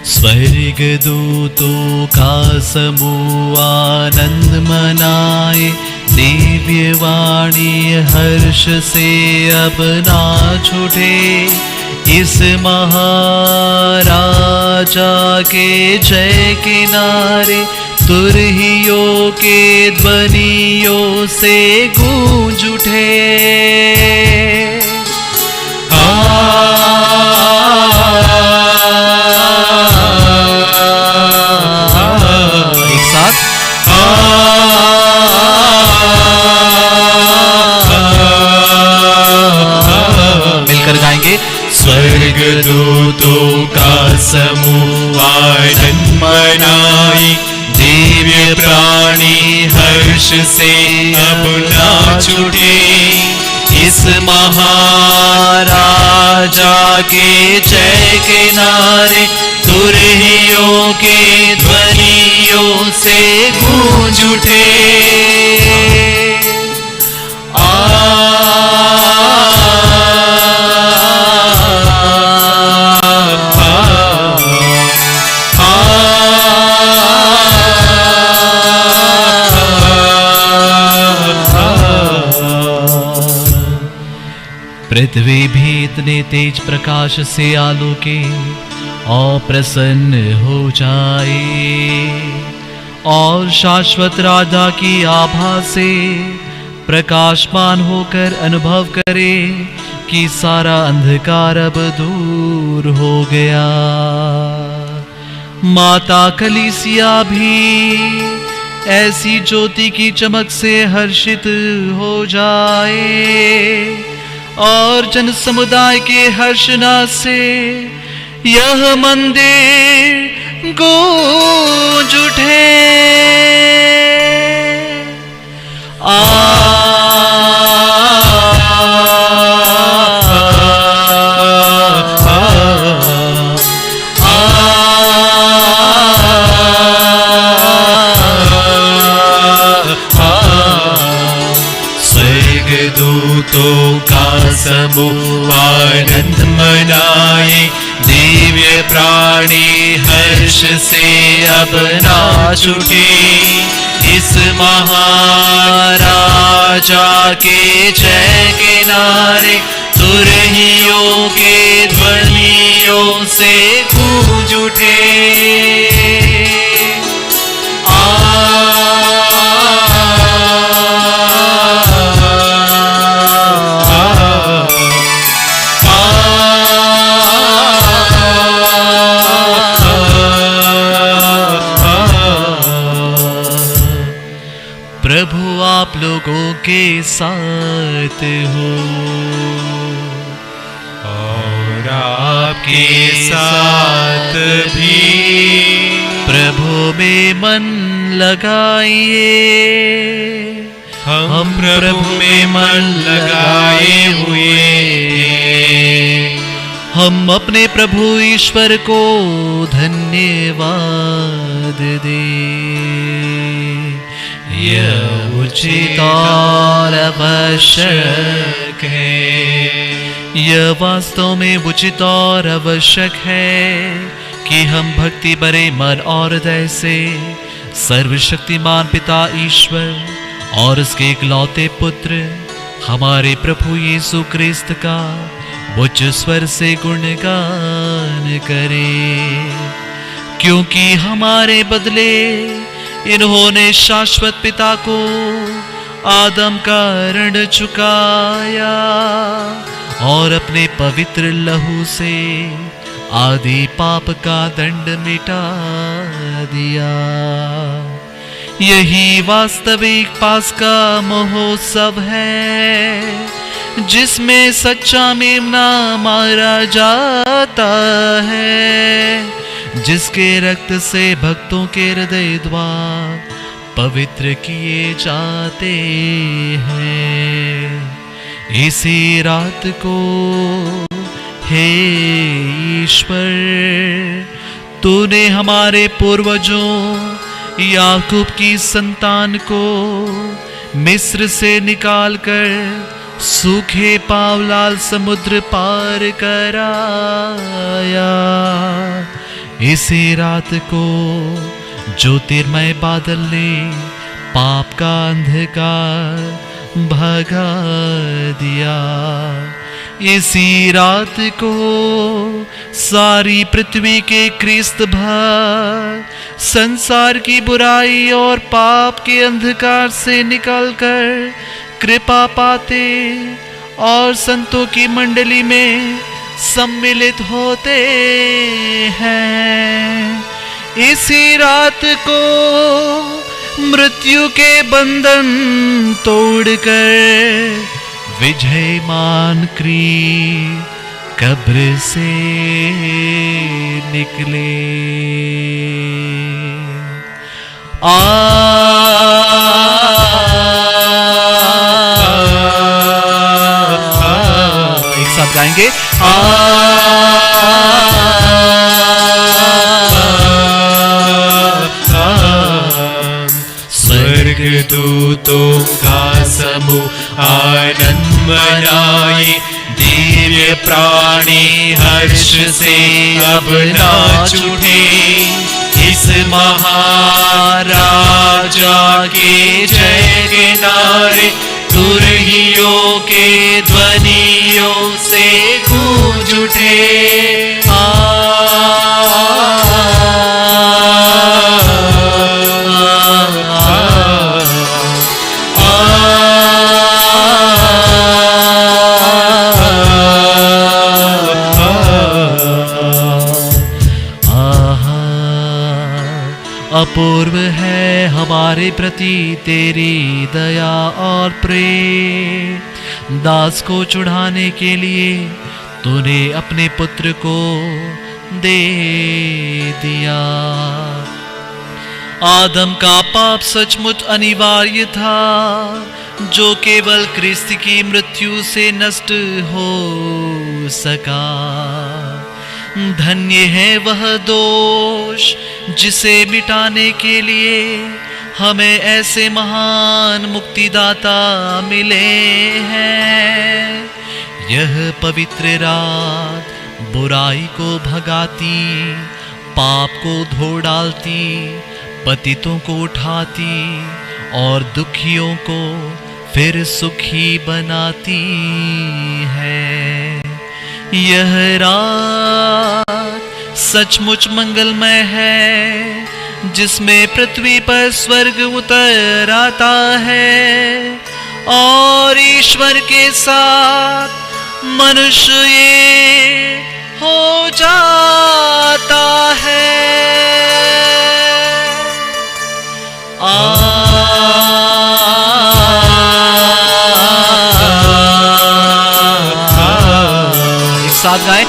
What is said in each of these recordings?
स्वर्गदूतों का समूह आनंद मनाए, दिव्य वाणी हर्ष से अब नाच उठे। इस महाराजा के जय किनारे तुरहियों के ध्वनियों से गूंज उठे। एक साथ मिलकर गाएंगे। स्वर्गदूतों का समूह आनंद मनाए, दिव्य प्राणी हर्ष से अब नाच उठे। इस महाराजा के जय किनारे तुरहियों के ध्वनियों से गूंज उठे। पृथ्वी भी इतने तेज प्रकाश से आलोके और प्रसन्न हो जाए, और शाश्वत राजा की आभा से प्रकाशमान होकर अनुभव करे कि सारा अंधकार अब दूर हो गया। माता कलीसिया भी ऐसी ज्योति की चमक से हर्षित हो जाए, और जन समुदाय के हर्षनाद से यह मंदिर गूंज उठे। स्वर्गदूतों का समूह आनंद मनाए, दिव्य प्राणी हर्ष से अब नाच उठे। इस महाराजा के जय किनारे तुरहियों के ध्वनियों से गूंज उठे। प्रभु आप लोगों के साथ हो, और आपके साथ भी। प्रभु में मन लगाइए, हम प्रभु में मन लगाए हुए। हम अपने प्रभु ईश्वर को धन्यवाद दें। यह उचित और आवश्यक है। यह वास्तव में उचित और आवश्यक है कि हम भक्ति भरे मन और हृदय से सर्वशक्तिमान पिता ईश्वर और उसके इकलौते पुत्र हमारे प्रभु यीशु क्रिस्त का उच्च स्वर से गुणगान करें, क्योंकि हमारे बदले इन्होंने शाश्वत पिता को आदम का ऋण चुकाया और अपने पवित्र लहू से आदि पाप का दंड मिटा दिया। यही वास्तविक पास्का महोत्सव है, जिसमें सच्चा मेमना मारा जाता है, जिसके रक्त से भक्तों के हृदय द्वार पवित्र किए जाते हैं। इसी रात को हे ईश्वर, तूने हमारे पूर्वजों याकूब की संतान को मिस्र से निकालकर सूखे पांव लाल समुद्र पार कराया। इसी रात को ज्योतिर्मय बादल ने पाप का अंधकार भगा दिया। इसी रात को सारी पृथ्वी के क्रिस्त भर संसार की बुराई और पाप के अंधकार से निकलकर कृपा पाते और संतों की मंडली में सम्मिलित होते हैं। इसी रात को मृत्यु के बंधन तोड़कर विजयमान क्रीस्त कब्र से निकले। एक साथ गाएंगे। स्वर्गदूतों का समूह आनंद मनाए, दिव्य प्राणी हर्ष से अब नाच उठे। इस महाराजा के जय के नारे तुरहियों के ध्वनियों से गूंज उठे। अपूर्व है हमारे प्रति तेरी दया और प्रेम। दास को चढ़ाने के लिए तूने अपने पुत्र को दे दिया। आदम का पाप सचमुच अनिवार्य था, जो केवल क्रिस्त की मृत्यु से नष्ट हो सका। धन्य है वह दोष जिसे मिटाने के लिए हमें ऐसे महान मुक्तिदाता मिले हैं। यह पवित्र रात बुराई को भगाती, पाप को धो डालती, पतितों को उठाती और दुखियों को फिर सुखी बनाती है। यह रात सचमुच मंगलमय है, जिसमें पृथ्वी पर स्वर्ग उतर आता है और ईश्वर के साथ मनुष्य ये हो जाता है। एक साथ गाएं।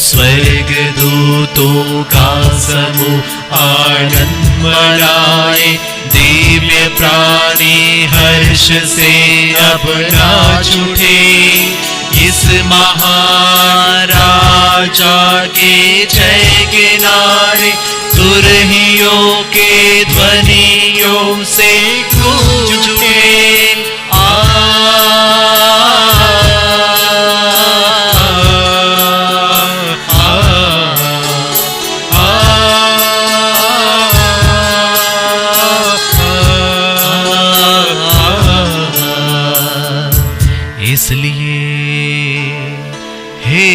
स्वर्गदूतों का समूह आनंद मनाए, दिव्य प्राणी हर्ष से अब नाच उठे। इस महाराजा के जय के नारे तुरहियों के ध्वनियों से गूंज उठे। इसलिए हे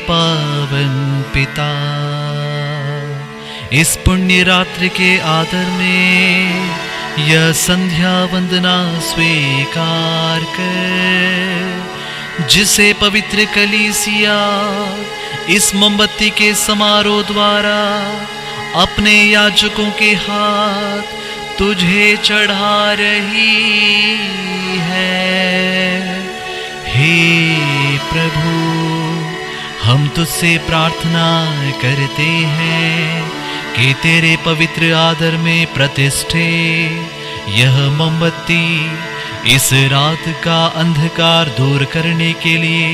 पावन पिता, इस पुण्य रात्रि के आदर में यह संध्या वंदना स्वीकार कर, जिसे पवित्र कलीसिया इस मोमबत्ती के समारोह द्वारा अपने याजकों के हाथ तुझे चढ़ा रही है। हे प्रभु, हम तुझसे प्रार्थना करते हैं कि तेरे पवित्र आदर में प्रतिष्ठित यह मोमबत्ती इस रात का अंधकार दूर करने के लिए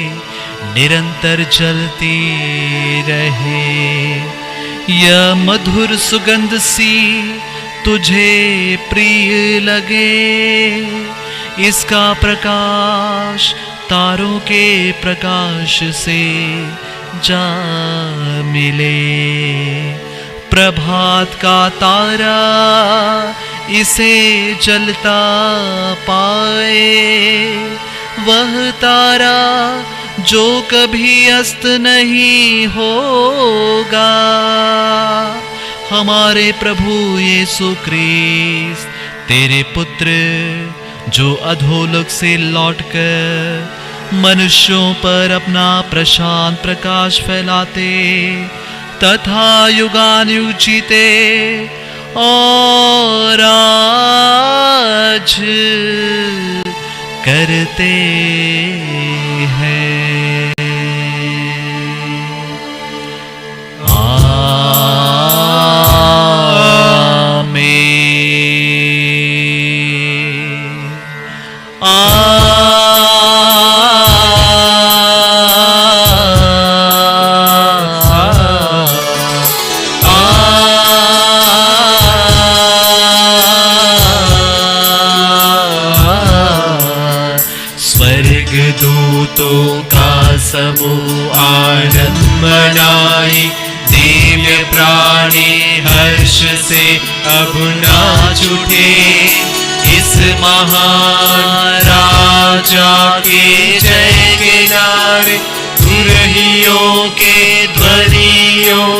निरंतर जलती रहे। यह मधुर सुगंध सी तुझे प्रिय लगे, इसका प्रकाश तारों के प्रकाश से जा मिले। प्रभात का तारा इसे जलता पाए, वह तारा जो कभी अस्त नहीं होगा। हमारे प्रभु यीशु क्रिस्त तेरे पुत्र जो अधोलोक से लौटकर मनुष्यों पर अपना प्रशांत प्रकाश फैलाते तथा युगानुयुग जीते और राज करते हैं। स्वर्गदूतों का समूह आनंद मनाए, दिव्य प्राणी हर्ष से अब नाच उठे। इस महाराजा के जय के नारे तुरहियों के ध्वनियों